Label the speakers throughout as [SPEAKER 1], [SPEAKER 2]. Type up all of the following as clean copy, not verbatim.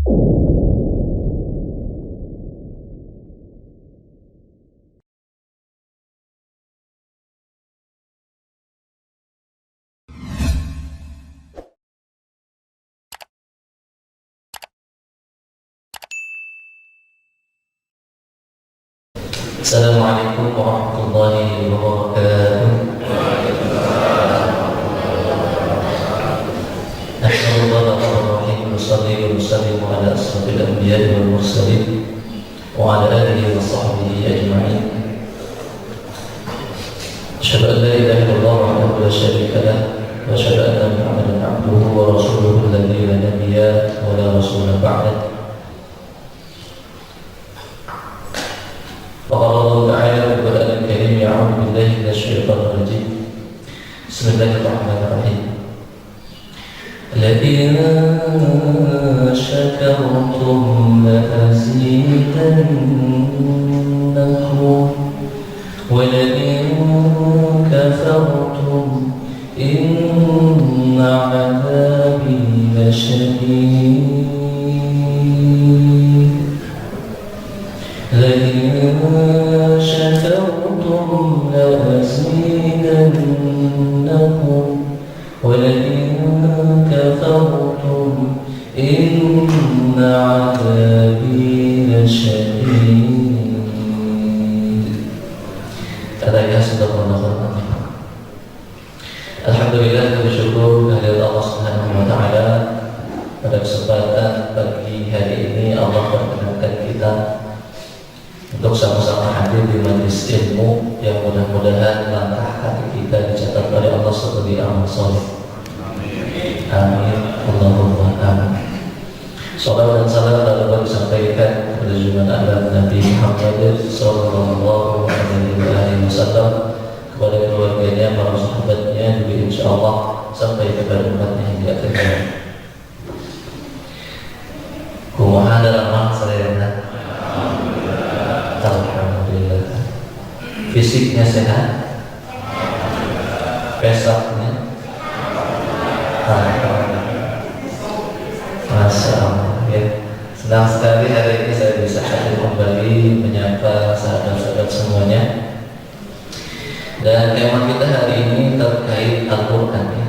[SPEAKER 1] Assalamualaikum warahmatullahi wabarakatuh. Bismillahirrahmanirrahim. Wassallallahu wasallam ala asrofil anbiya'i wal mursalin wa ala alihi wa sahbihi ajma'in. Asyhadu an la ilaha illallah wahdahu la syarika lah wa asyhadu anna Muhammadan abduhu wa rasuluhu alladzi la nabiyya wa la rasula ba'dah. وقال الله تعالى في القرآن الكريم أعوذ بالله من الشيطان الرجيم بسم الله الرحمن الرحيم لئن شكرتم لأزيدنكم ولئن كفرتم إن عذابي لشديد لئن شكرتم لأزيدنكم ولئن كفرتم إن عذابي لشديد. Kata sudah mendengar. Alhamdulillah, bersyukur kehadirat Allah Subhanahu wa taala. Pada kesempatan pagi hari ini Allah perkenankan kita untuk sama-sama hadir di majelis ilmu yang mudah-mudahan langkah kaki kita dicatat oleh Allah sebagai amal soleh. Amin. Allahumma amin. Salawat dan salam dapat disampaikan kepada junjungan Nabi Muhammad sallallahu alaihi wasallam, kepada keluarganya, para sahabatnya, juga insyaallah sampai kepada umatnya hingga akhir zaman. Kumaha dalam masalah alhamdulillah. Fisiknya sehat, pesaknya Masya Allah ya. Senang sekali hari ini saya bisa hadir kembali menyapa sahabat-sahabat semuanya. Dan tema kita hari ini terkait Al-Quran ya.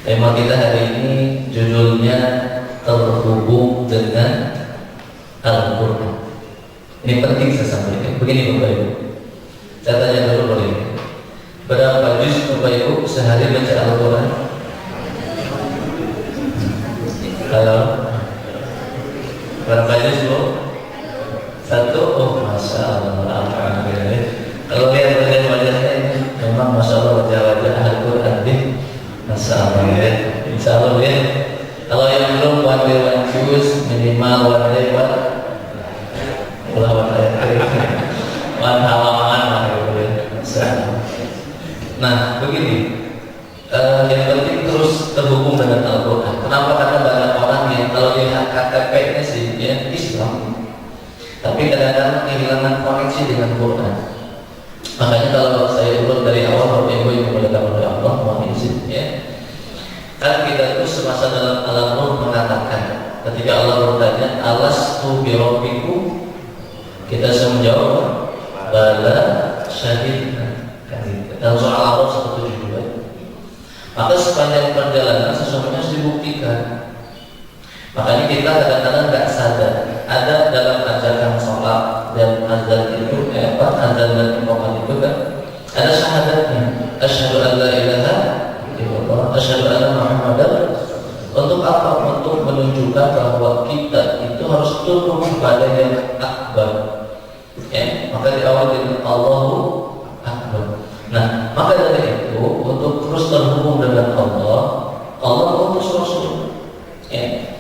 [SPEAKER 1] Tema kita hari ini judulnya terhubung dengan Al-Quran. Ini penting saya sampaikan. Begini Bapak Ibu, saya tanya dulu boleh? Berapa juz Bapak Ibu sehari baca Al-Quran? Halo? Berapa juz Bu? Satu? Oh Masya Allah, alhamdulillah. Kalau lihat wajah-wajahnya ini memang Masya Allah, wajah-wajah Al-Quran deh. Masya Allah ya. Insya Allah ya. Kalau yang belum one juz minimal one halaman lah gitu. Nah begini, yang penting terus terhubung dengan Al-Quran. Kenapa? Karena banyak orang yang kalau lihat KTP-nya sih ya Islam, tapi kadang-kadang kehilangan koneksi dengan Quran. Makanya kalau saya urut dari awal, Bapak Ibu yang dimuliakan oleh Allah, mohon izin ya. Kan kita itu semasa dalam Al-Nur mengatakan, ketika Allah bertanya, alastu birabbikum, kita semua menjawab, bala syahidna. Dalam surah Al-A'raf 172. Maka sepanjang perjalanan sesuatu harus dibuktikan. Makanya kita kadang-kadang nggak sadar ada dalam ajaran sholat dan azan itu azan dan iqamah itu kan ada syahadatnya, asyhadu an la ilaha illallah, asyhadu anna Muhammadar. Untuk apa? Untuk menunjukkan bahwa kita itu harus tunduk kepada yang akbar. Ya, maka diawali dengan Allahu Akbar. Nah, maka dari itu untuk terus terhubung dengan Allah, Allah mengutus Rasul. Ya.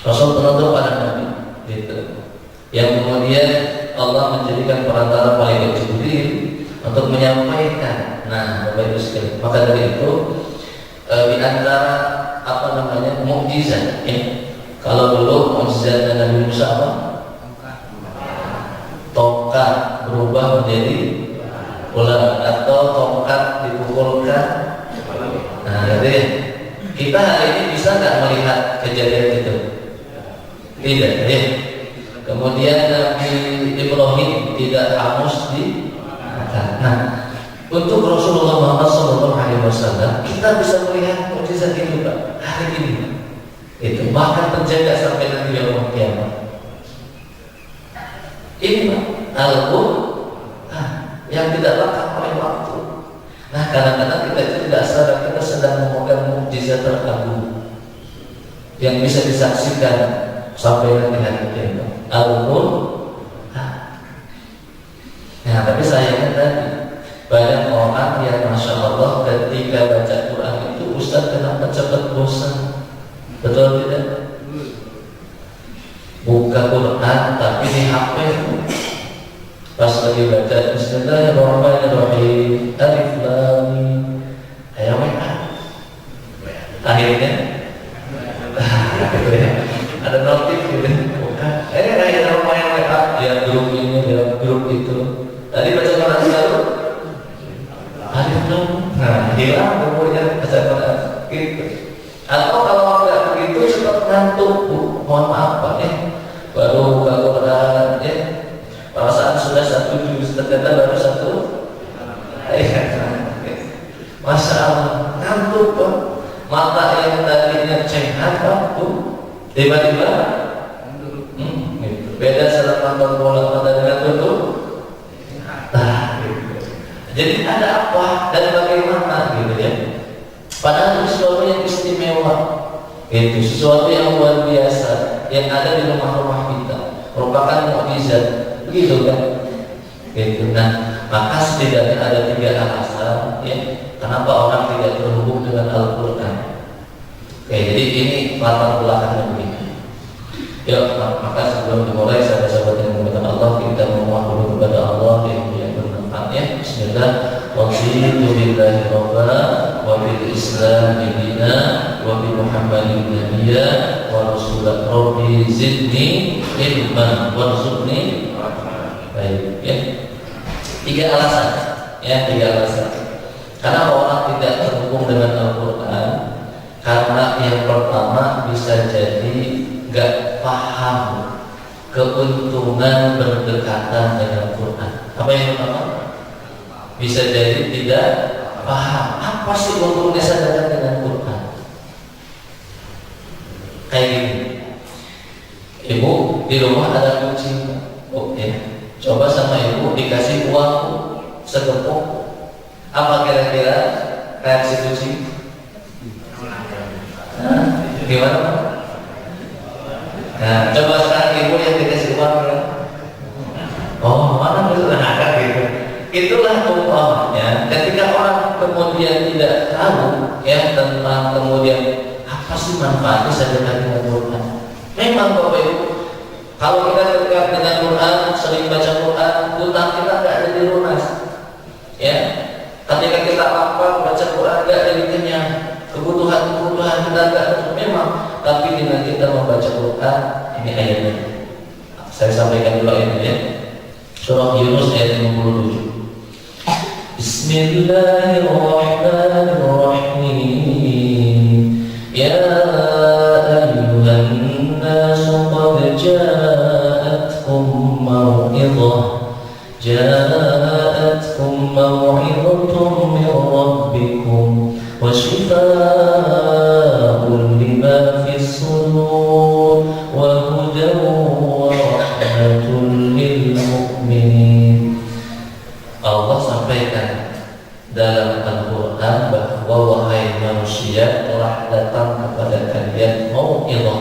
[SPEAKER 1] Rasul penuntut para nabi, gitu. Yang kemudian Allah menjadikan perantara malaikat Jibril untuk menyampaikan. Nah, Bapak Ibu sekalian, maka dari itu di antara mukjizat. Kalau dulu mukjizat Nabi Musa apa? Tongkat berubah menjadi ular, atau tongkat dipukulkan. Nah, jadi Kita hari ini bisa nggak melihat kejadian itu? Tidak, ya. Kemudian Nabi Ibrahim tidak hangus di makan. Nah, untuk Rasulullah Muhammad SAW kita bisa melihat mukjizat itu Pak hari ini. Itu bahkan terjaga sampai nanti yaumul kiamat. Ini Pak Al-Quran yang tidak lekang oleh waktu. Nah, kadang-kadang kita itu tidak sadar kita sedang memegang mukjizat teragung yang bisa disaksikan sampai nanti hari kiamat. Al-Quran. Nah, tapi sayangnya tadi banyak orang yang Masya Allah ketika baca Quran itu Ustaz kenapa cepat bosan? Betul tidak? Buka Quran tapi di HP pas lagi baca Bismillahirrahmanirrahim Alif Lam Mim ayo WA akhirnya ada notif gitu ada lumayan WA ya grup ini ya grup itu tadi baca Quran selalu Alif Lam nah hilang kemudian baca Quran gitu. Atau kalau nggak begitu cepat ngantuk mohon maaf Pak ya baru buka Quran ya perasaan sudah 1 juz ternyata baru 1 ayat. Masya Allah ngantuk Pak mata yang tadinya cengat Pak tuh tiba-tiba gitu. Beda saat nonton bola mata dengan tutup gitu. Jadi ada apa dan bagaimana gitu ya. Padahal itu sesuatu yang istimewa, itu sesuatu yang luar biasa yang ada di rumah-rumah kita, merupakan mukjizat, begitu kan? Gitu. Nah, maka setidaknya ada 3 alasan, ya, kenapa orang tidak terhubung dengan Al-Quran. Oke, jadi ini latar belakangnya begini. Ya, maka sebelum dimulai, sahabat-sahabat yang dimuliakan Allah, kita memohon dulu kepada Allah yang bermanfaat. Ya, Bismillah. Raditu billahi rabba wa bil Islam dina wa bi Muhammadin nabiyya wa rasulan rabbi zidni ilman warzuqni. Baik ya. 3 alasan ya, 3 alasan. Karena orang tidak terhubung dengan Al-Quran karena yang pertama bisa jadi gak paham keuntungan berdekatan dengan Quran. Apa yang pertama? Bisa jadi tidak paham apa sih untungnya sadar dengan Quran. Kayak gini, ibu di rumah ada kucing, ya. Coba sama ibu dikasih uang segepok, apa kira-kira reaksi kucing? Gimana? Nah, coba sekarang ibu yang dikasih uang, oh mana betul ada gitu. Itulah umpamanya ketika orang kemudian tidak tahu ya tentang kemudian apa sih manfaatnya sedekah dengan Quran. Memang Bapak Ibu, kalau kita dekat dengan Quran, sering baca Quran, utang kita nggak ada dilunas. Ya, ketika kita lapar baca Quran nggak ada kenyang, kebutuhan kita nggak ada memang. Tapi dengan kita membaca Quran, ini ayatnya. Saya sampaikan dulu ayatnya ya. Surah Yunus ayat 57. Bismillahirrahmanirrahim. Ya ayyuhan nas qad ja'atkum maw'idhatun min rabbikum wa shifaa'un lima fis sudur wa hudan wa rahmatun lil mu'minin. Allah sampaikan dalam Al-Quran bahwa wahai manusia telah datang kepada kalian mau'idhah.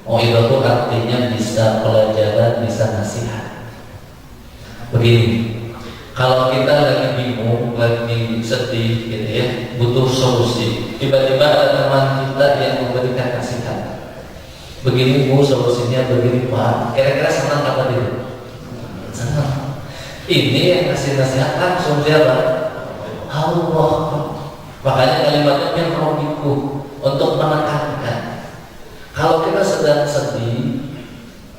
[SPEAKER 1] Mau'idhah itu artinya bisa pelajaran, bisa nasihat. Begini, kalau kita lagi bingung, lagi sedih gitu ya, butuh solusi, tiba-tiba ada teman kita yang memberikan nasihat. Begini Bu, solusinya begini Pak. Kira-kira senang apa dia? Senang. Ini yang kasih nasihat langsung siapa? Allah. Makanya kalimatnya yang robiku untuk menekankan. Kalau kita sedang sedih,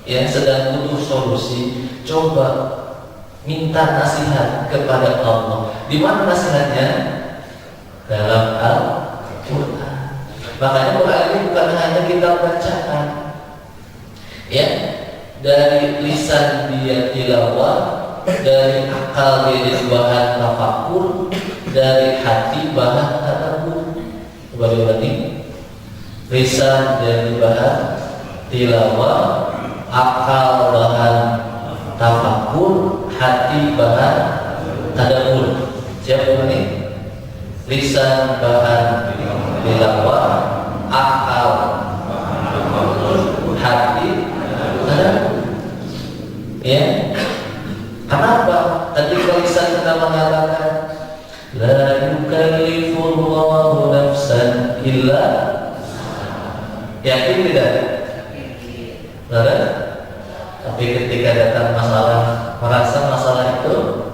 [SPEAKER 1] ya sedang butuh solusi, coba minta nasihat kepada Allah. Di mana nasihatnya? Dalam Al-Quran. Makanya Quran ini bukan hanya kita bacaan, ya, dari lisan dia tilawah, dari akal dia jadi bahan tafakur, dari hati bahan tadabbur. Berarti lisan jadi bahan tilawah, akal bahan tafakur, hati bahan tadabbur. Siapa ini? Lisan bahan tilawah, akal, hati tadabbur. Ya. Kenapa? Tadi lisan kita mengatakan la yukallifullahu nafsan illa, yakin tidak? Benar? Tapi ketika datang masalah, merasa masalah itu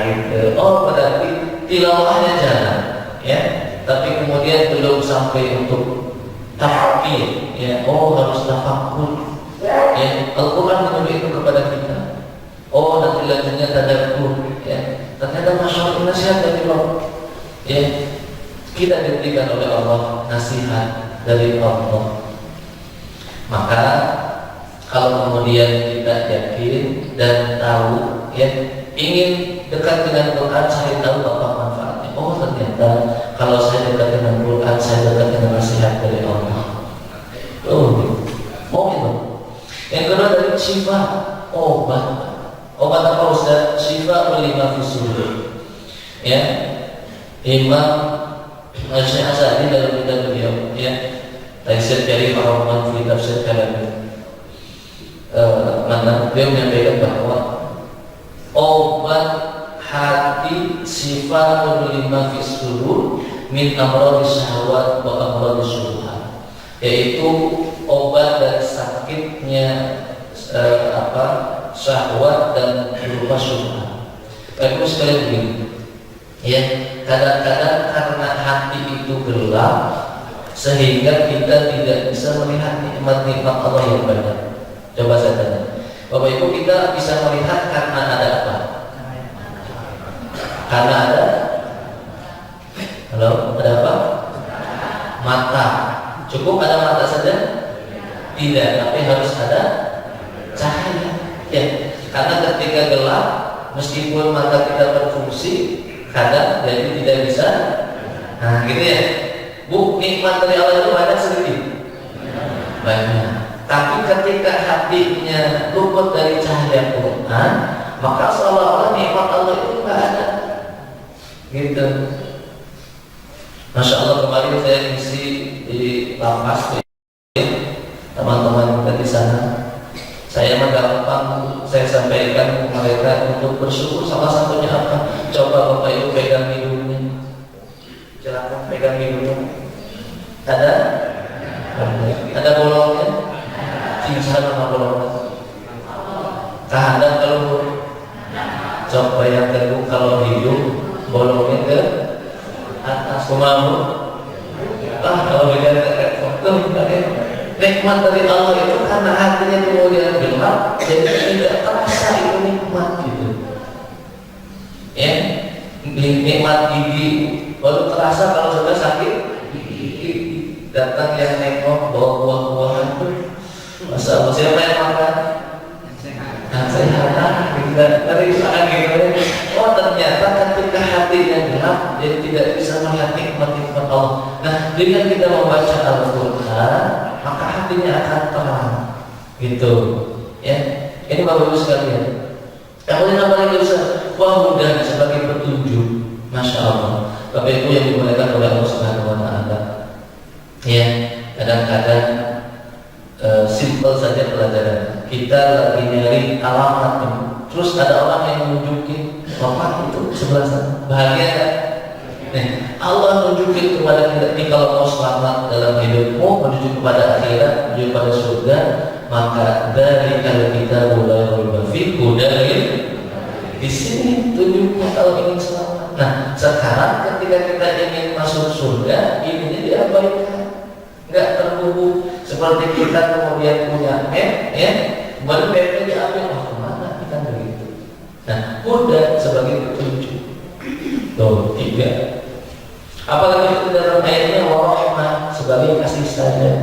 [SPEAKER 1] gitu. Oh, berarti tilawahnya jalan, ya. Tapi kemudian belum sampai untuk tafakir, ya. Oh, harus tafakur. Ya, Al-Quran menyuruh itu kepada kita. Oh, nanti lanjutnya tadabbur, ya. Ternyata masya Allah nasihat dari Allah, ya. Kita diberikan oleh Allah nasihat dari Allah. Maka kalau kemudian kita yakin dan tahu, ya, ingin dekat dengan Quran, saya tahu apa manfaatnya. Oh, ternyata kalau saya dekat dengan Quran, saya dekat dengan nasihat dari Allah. Oh, itu. Yang kedua dari syifa, obat. Obat apa Ustaz? Syifa lima fisudur. Ya, Imam Syekh Asadi dalam kitab beliau, ya, Taisir Karim Ar-Rahman fi Tafsir Kalam, mana beliau menyampaikan bahwa obat hati sifatul lima fisudur min amradis syahwat wa amradis syubhat, yaitu obat dari sakitnya syahwat dan berupa syubhat. Baik sekali begini, ya, kadang-kadang karena hati itu gelap sehingga kita tidak bisa melihat nikmat-nikmat Allah yang banyak. Coba saya tanya, Bapak Ibu, kita bisa melihat karena ada apa? Karena ada, halo, ada apa? Mata. Cukup ada mata saja? Tidak, tapi harus ada cahaya. Ya, karena ketika gelap, meskipun mata kita berfungsi, kadang jadi tidak bisa. Nah, gitu ya. Bu, nikmat dari Allah itu banyak sedikit? Banyak. Tapi ketika hatinya luput dari cahaya Quran, maka seolah-olah nikmat Allah itu nggak ada. Gitu. Masya Allah, kemarin saya ngisi di lapas, teman-teman kita di sana. Saya gampang saya sampaikan ke mereka untuk bersyukur. Salah satunya apa? Coba Bapak Ibu pegang hidungnya. Silakan pegang hidungnya. Ada bolongnya? Cincang sama bolongnya. Kehandap kalau coba yang kedua, kalau hidung bolongnya ke atas kemau. Kalau beda nikmat dari Allah itu karena hatinya kemudian gelap, jadi tidak terasa itu nikmat gitu. Ya, nikmat gigi baru terasa kalau sudah sakit gigi. Datang yang nengok bawa buah-buahan tuh, masa Allah, siapa yang makan? Sehat, dari makan gitu. Oh, ternyata ketika hatinya gelap, jadi tidak bisa melihat nikmat-nikmat Allah. Nah, dengan kita membaca Al-Quran, maka hatinya akan terang, gitu. Ya, ini Bapak Ibu sekalian. Kemudian apa lagi Ustaz? Wahudan sebagai petunjuk. Masya Allah. Bapak Ibu yang dimuliakan oleh Allah Subhanahu Wa Taala. Ya, kadang-kadang simple saja pelajaran. Kita lagi nyari alamat, terus ada orang yang menunjukin, Bapak itu sebelah sana. Bahagia kan? Allah nunjukin kepada kita, ini kalau mau selamat dalam hidupmu, menuju kepada akhirat, menuju pada surga, maka dari kalau kita mulai berfikir dari di sini tunjuknya kalau ingin selamat. Nah, sekarang ketika kita ingin masuk surga, ini diabaikan, nggak terhubung. Seperti kita kemudian punya ya, baru mapnya diambil, oh kemana kita begitu. Nah, udah sebagai petunjuk. Tuh, 3. Apalagi itu dalam ayatnya, wa sebagai kasih sayang.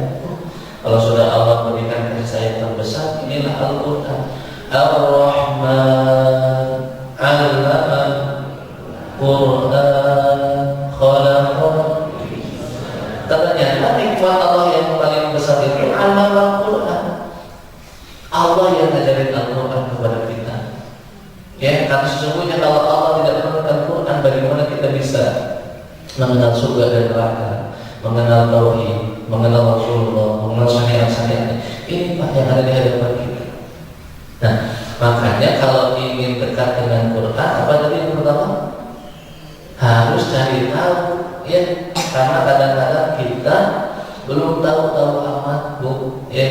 [SPEAKER 1] Kalau sudah Allah berikan kasih sayang terbesar, inilah Al-Quran. Ar-Rahman 'allama Quran khalaqal. Katanya nikmat Allah yang paling besar itu 'allama Quran. Allah yang ngajarin Al-Quran kepada kita. Ya, karena sesungguhnya kalau Allah tidak menurunkan Quran, bagaimana kita bisa mengenal surga dan neraka, mengenal tauhid, mengenal Rasulullah, mengenal syariat-syariat. Ini Pak yang ada di hadapan kita. Nah, makanya kalau ingin dekat dengan Quran, apa tadi yang pertama? Harus cari tahu, ya. Karena kadang-kadang kita belum tahu amat, Bu, ya.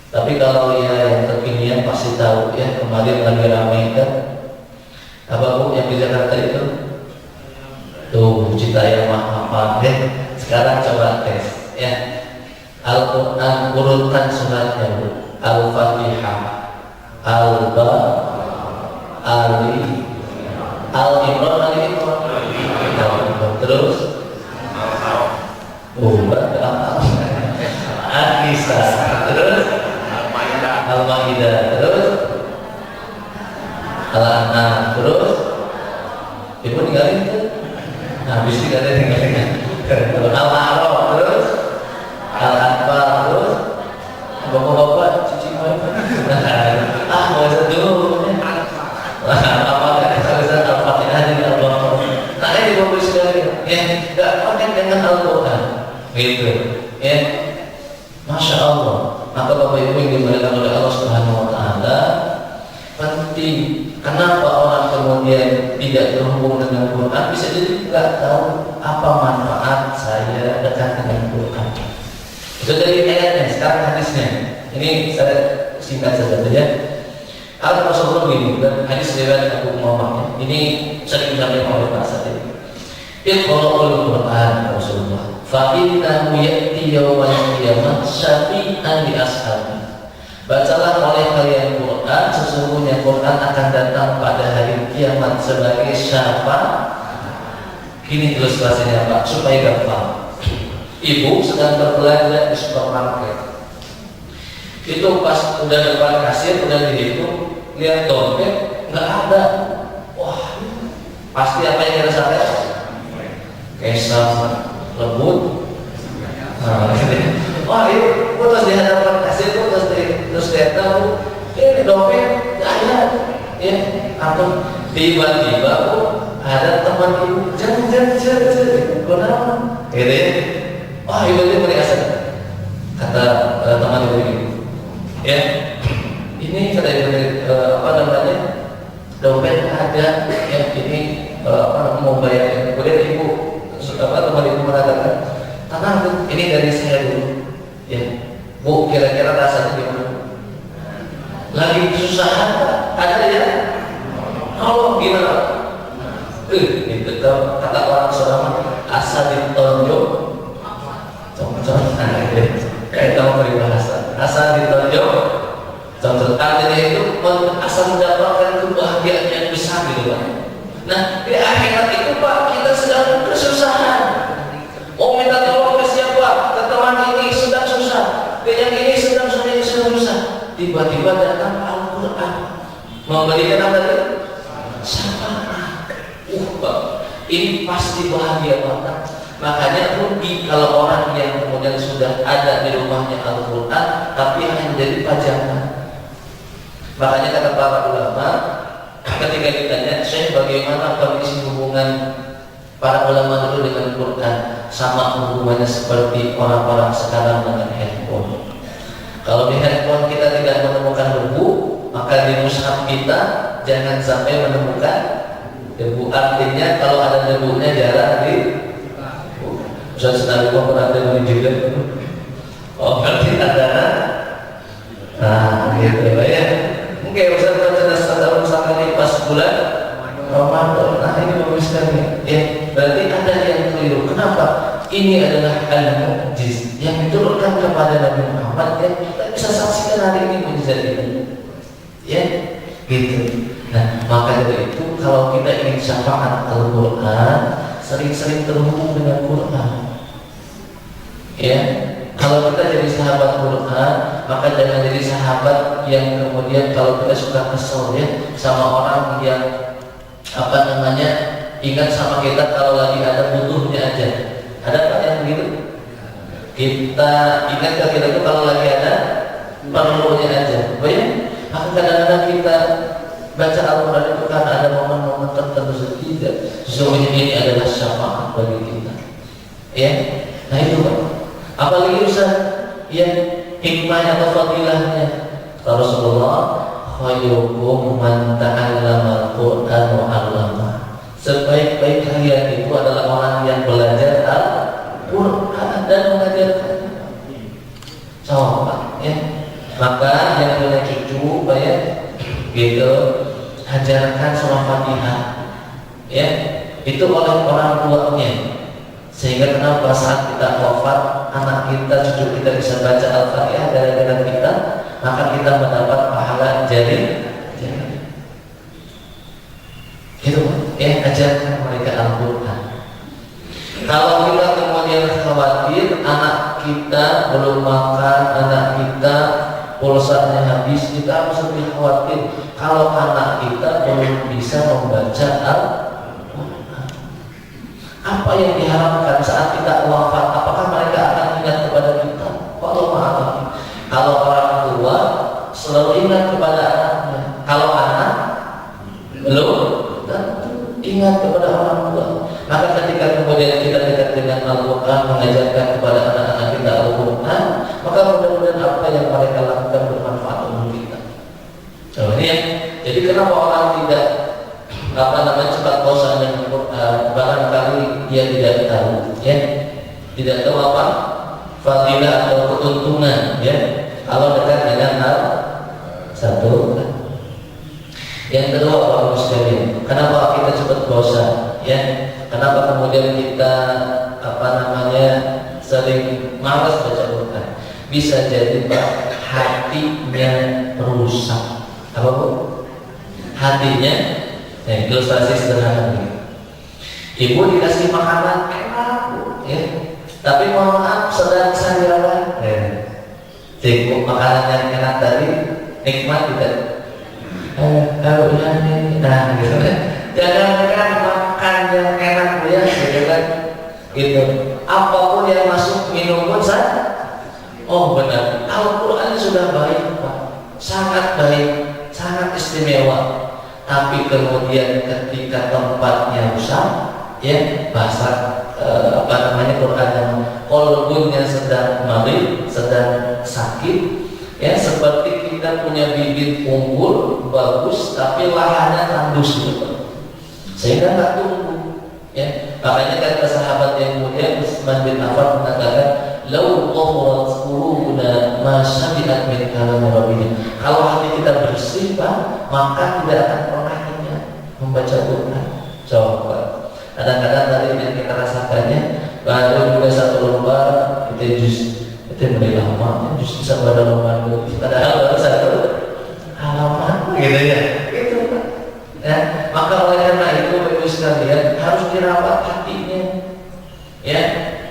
[SPEAKER 1] Tapi kalau ya yang kekinian pasti tahu, ya. Kemarin lagi ramai kan, apa Bu yang di Jakarta itu? Tuh, Citayam Mahafal, ya. Sekarang coba tes, ya. Al-Quran urutan suratnya, Bu. Al-Fatihah, Al-Ba, Ali, Al-Imran, Al-Imran. Terus An-Nisa, terus Al-Maidah, terus Al-An'am, terus Ibu tinggalin kan? Nah, habis itu ada tinggalin Al-A'raf, terus Al-Anfal, terus bapak-bapak cici mau mau satu apa kan Al-Fatihah dengan Al-Baqarah. Nah, ini bapak sekalian, ya, nggak pakai dengan Al-Quran, gitu, ya. Masya Allah. Maka Bapak Ibu yang dimuliakan oleh Allah Subhanahu Wa Taala, penting. Kenapa orang kemudian tidak terhubung dengan Quran? Bisa jadi nggak tahu apa manfaat saya dekat dengan Quran. Itu dari ayatnya, sekarang hadisnya. Ini saya singkat saja ya. Al Rasulullah begini, dan hadis riwayat Abu Umamah. Ini sering disampaikan oleh Pak Sa'id. Iqra'ul Quran Rasulullah. Fa innahu ya'ti yawmal qiyamah syafi'an li ashabi. Bacalah oleh kalian Quran, sesungguhnya Quran akan datang pada hari kiamat sebagai syafaat. Ini ilustrasinya Pak, supaya gampang. Ibu sedang berbelanja di supermarket. Itu pas udah depan kasir, udah dihitung, lihat dompet, nggak ada. Wah, pasti apa yang dirasakan? Kesal, lembut. Wah, itu terus di hadapan kasir, terus lihat tahu, ini dompet nggak ada, ya. Atau tiba-tiba ada teman ibu, jangan, kenapa? Gitu ya. Wah, ibu itu merasa, kata teman ibu, ya. Ini kata ibu, apa namanya? Dompet ada, ya. Ini mau bayar. Kemudian ibu, teman ibu mengatakan, tenang, ini dari saya dulu, ya. Bu, kira-kira rasanya gimana? Lagi kesusahan, ada ya? Oh, gimana? Itu kata orang Surabaya, asal ditonjok, kayak kamu peribahasa, asal ditonjok, artinya itu asal mendapatkan kebahagiaan yang besar gitu Pak. Nah, di akhirat itu Pak, kita sedang kesusahan. Mau minta tolong ke siapa? Ke teman ini sedang susah, ke yang ini sedang susah. Tiba-tiba datang Al-Quran memberikan apa tadi? Syafaat. Pak, ini pasti bahagia banget. Makanya rugi kalau orang yang kemudian sudah ada di rumahnya Al-Quran tapi hanya menjadi pajangan. Makanya kata para ulama, ketika ditanya, Syekh, bagaimana kondisi hubungan para ulama dulu dengan Quran, sama hubungannya seperti orang-orang sekarang dengan handphone. Kalau di handphone kita tidak menemukan debu, maka di mushaf kita jangan sampai menemukan debu. Artinya kalau ada debunya jarang di Ustaz Nabi pernah ada juga. Oh, berarti ada. Nah, gitu ya. Mungkin Ustaz ada sekali pas bulan Ramadan. Nah, ini bagus sekali. Ya, berarti ada yang keliru. Kenapa? Ini adalah al-mu'jiz yang diturunkan kepada Nabi Muhammad, yang kita bisa saksikan hari ini mujizat ini. Ya, gitu. Nah, maka dari itu kalau kita ingin syafaat Al-Quran, sering-sering terhubung dengan Quran. Ya, kalau kita jadi sahabat Quran, maka jangan jadi sahabat yang kemudian kalau kita suka kesel ya sama orang yang ingat sama kita kalau lagi ada butuhnya aja. Ada tak yang begitu? Kita ingat ke kita itu kalau lagi ada perlunya aja. Maka kadang-kadang kita baca Al-Quran itu karena ada momen-momen tertentu tidak. Sesungguhnya ini adalah syafaat bagi kita. Ya, nah itu Pak. Apalagi Ustaz yang hikmahnya atau fadilahnya Rasulullah khairukum man ta'allama al-Qur'an wa 'allama. Sebaik-baik kalian itu adalah orang yang belajar Al-Qur'an dan mengajarkannya. Coba ya. Maka yang punya cucu ya gitu ajarkan surah Fatihah ya itu oleh orang tuanya, sehingga kenapa saat kita wafat anak kita, cucu kita bisa baca Al-Fatihah gara-gara kita, maka kita mendapat pahala jari gitu ya. Ajarkan mereka Al-Quran. Kalau kita kemudian khawatir anak kita belum makan, anak kita pulsanya habis, kita harus lebih khawatir kalau anak kita belum bisa membaca Al-Quran. Apa yang diharapkan saat kita wafat? Apakah mereka akan ingat kepada kita? Kalau maaf, kalau orang tua selalu ingat kepada anaknya, kalau anak belum ingat kepada orang tua. Maka ketika kemudian kita dekat dengan Al-Quran, mengajarkan kepada anak-anak kita Al-Quran, maka mudah-mudahan apa yang mereka lakukan bermanfaat untuk kita. Ini ya. Jadi kenapa orang tidak cepat bosan dengan Quran? Barangkali dia tidak tahu, ya, tidak tahu apa fadilah atau keuntungan, ya, kalau dekat dengan hal satu. Yang kedua, orang muslimin, kenapa kita cepat bosan, ya? Kenapa kemudian kita sering malas baca Quran? Bisa jadi Pak, hatinya rusak. Apa Bu? Hatinya, ilustrasi sederhana ini. Ibu dikasih makanan enak Bu, ya. Tapi mohon maaf sedang sariawan. Cukup makanan yang enak tadi nikmat tidak? Kalau ini, nah gitu kan. Jangan makan yang enak Bu ya, gitu kan. Gitu. Apapun yang masuk minum pun oh benar. Al-Quran sudah baik Pak, sangat baik, sangat istimewa. Tapi kemudian ketika tempatnya rusak, ya bahasa Quran yang kolbunya sedang marid, sedang sakit, ya seperti kita punya bibit unggul bagus, tapi lahannya tandus gitu, sehingga nggak tumbuh. Ya, makanya kata sahabat yang mulia Utsman bin Affan mengatakan, "Lau tahurat qulubuna ma syabi'at min kalam rabbina." Kalau hati kita bersih Pak, maka tidak akan pernah ingat membaca Quran. Coba. Kadang-kadang tadi yang kita rasakannya baru juga satu lembar itu mulai lama, jus bisa pada lembar itu. Padahal baru satu halaman gitu ya. Itu Pak. Ya, maka oleh karena itu Bapak sekalian harus dirawat hatinya. Ya,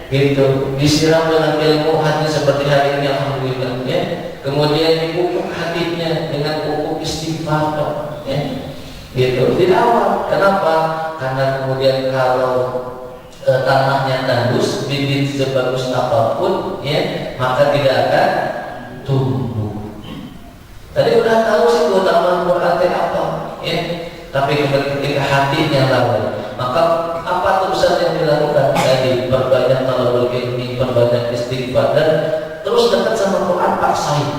[SPEAKER 1] gitu. Disiram dengan ilmu hati seperti hari ini alhamdulillah ya. Kemudian dipupuk hatinya dengan pupuk istighfar, ya. Gitu. Dirawat. Kenapa? Karena kemudian kalau tanahnya tandus, bibit sebagus apapun, ya, maka tidak akan tumbuh. Tadi udah tahu sih keutamaan Quran apa, ya. Tapi ketika hatinya lalai, maka apa terusan yang dilakukan? Tadi perbanyak talabul ilmi, perbanyak istighfar, dan terus dekat sama Quran paksain.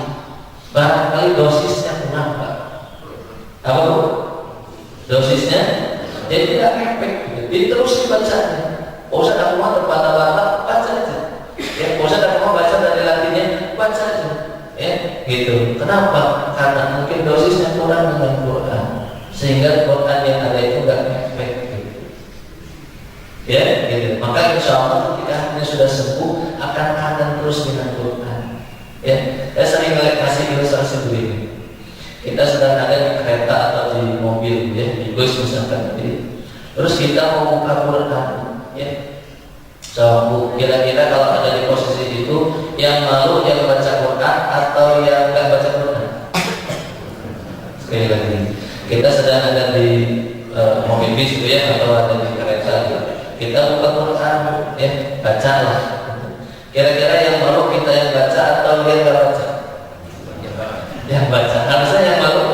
[SPEAKER 1] Barangkali dosisnya kurang Pak. Apa Bu? Dosisnya jadi tidak efek. Jadi terus dibacanya. Usah aku mau terbata-bata, baca aja. Ya, usah aku mau baca dari latinnya, baca aja. Ya, gitu. Kenapa? Karena mungkin dosisnya kurang dengan Quran, sehingga Quran yang ada itu nggak efek. Gitu. Ya, gitu. Maka insya Allah ketika hatinya sudah sembuh, akan kangen terus dengan Quran. Ya, saya sering kasih ilustrasi begini. Kita sedang ada di kereta atau di mobil, ya, di bus misalkan. Terus kita mau buka Quran, ya. So, kira-kira kalau ada di posisi itu yang malu yang baca Quran atau yang nggak baca Quran? Sekali lagi, kita sedang ada di mobil bis gitu ya, atau ada di kereta gitu. Kita buka Quran ya, bacalah. Kira-kira yang malu kita yang baca atau yang nggak baca? Yang baca. Harusnya yang malu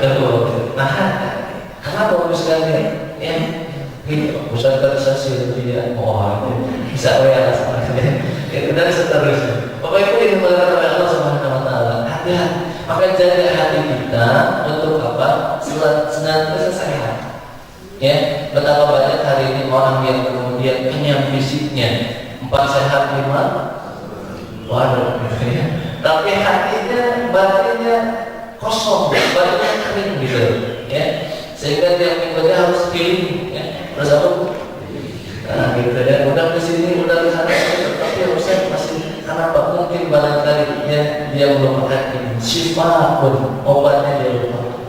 [SPEAKER 1] kedua. Nah, kenapa bagus sekali? Ya, pusat karisasi itu ya. Oh, bisa ya rasanya. Dan seterusnya. Pokoknya itu dimulakan oleh Allah Subhanahu Wa Taala. Hati-hati. Maka jaga hati kita untuk apa? Senantiasa sehat. Ya, betapa banyak hari ini orang yang kemudian kenyang fisiknya, 4 sehat 5, waduh, gitu ya. Tapi hatinya, batinnya kosong, batinnya kering gitu, ya. Sehingga dia minggunya harus healing, ya. Terus apa? Nah, gitu ya. Udah kesini, udah kesana, tapi harusnya masih kenapa? Mungkin barangkali dia belum makan ini. Syifa pun obatnya dia belum makan.